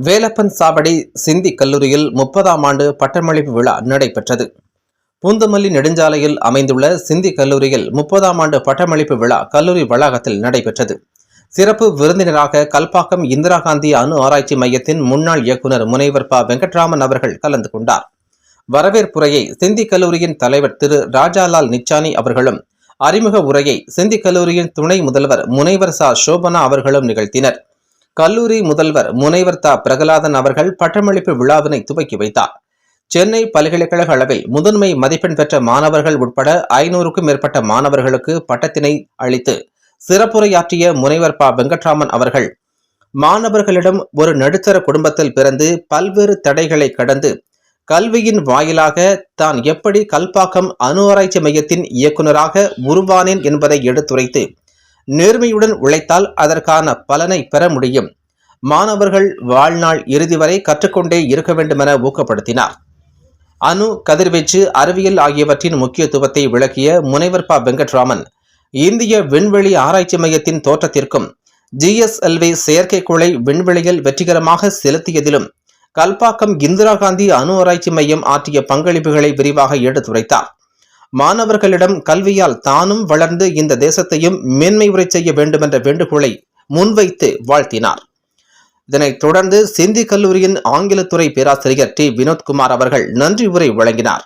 வேலப்பன் சாவடி சிந்தி கல்லூரியில் 30ஆம் ஆண்டு பட்டமளிப்பு விழா நடைபெற்றது. பூந்தமல்லி நெடுஞ்சாலையில் அமைந்துள்ள சிந்தி கல்லூரியில் 30ஆம் ஆண்டு பட்டமளிப்பு விழா கல்லூரி வளாகத்தில் நடைபெற்றது. சிறப்பு விருந்தினராக கல்பாக்கம் இந்திரா காந்தி அணு ஆராய்ச்சி மையத்தின் முன்னாள் இயக்குநர் முனைவர் ப. வெங்கட்ராமன் அவர்கள் கலந்து கொண்டார். வரவேற்புரையை சிந்தி கல்லூரியின் தலைவர் திரு ராஜாலால் நிச்சானி அவர்களும், அறிமுக உரையை சிந்தி கல்லூரியின் துணை முதல்வர் முனைவர் ச. சோபனா அவர்களும் நிகழ்த்தினர். கல்லூரி முதல்வர் முனைவர் த. பிரகலாதன் அவர்கள் பட்டமளிப்பு விழாவினை துவக்கி வைத்தார். சென்னை பல்கலைக்கழக அளவில் முதன்மை மதிப்பெண் பெற்ற மாணவர்கள் உட்பட 500க்கும் மேற்பட்ட மாணவர்களுக்கு பட்டத்தினை அளித்து சிறப்புரையாற்றிய முனைவர் ப. வெங்கட்ராமன் அவர்கள், மாணவர்களிடம் ஒரு நடுத்தர குடும்பத்தில் பிறந்து பல்வேறு தடைகளை கடந்து கல்வியின் வாயிலாக தான் எப்படி கல்பாக்கம் அணு ஆராய்ச்சி மையத்தின் இயக்குநராக உருவானேன் என்பதை எடுத்துரைத்து, நேர்மையுடன் உழைத்தால் அதற்கான பலனை பெற முடியும், மாணவர்கள் வாழ்நாள் இறுதி வரை கற்றுக்கொண்டே இருக்க வேண்டுமென ஊக்கப்படுத்தினார். அணு கதிர்வீச்சு அறிவியல் ஆகியவற்றின் முக்கியத்துவத்தை விளக்கிய முனைவர் ப. வெங்கட்ராமன், இந்திய விண்வெளி ஆராய்ச்சி மையத்தின் தோற்றத்திற்கும் GSLV செயற்கைக்கோளை விண்வெளியில் வெற்றிகரமாக செலுத்தியதிலும் கல்பாக்கம் இந்திரா காந்தி அணு ஆராய்ச்சி மையம் ஆற்றிய பங்களிப்புகளை விரிவாக எடுத்துரைத்தார். மாணவர்களிடம் கல்வியால் தானும் வளர்ந்து இந்த தேசத்தையும் மேன்மை உரை செய்ய வேண்டுமென்ற வேண்டுகோளை முன்வைத்து வாழ்த்தினார். இதனைத் தொடர்ந்து சிந்தி கல்லூரியின் ஆங்கிலத்துறை பேராசிரியர் டி. வினோத்குமார் அவர்கள் நன்றி உரை வழங்கினார்.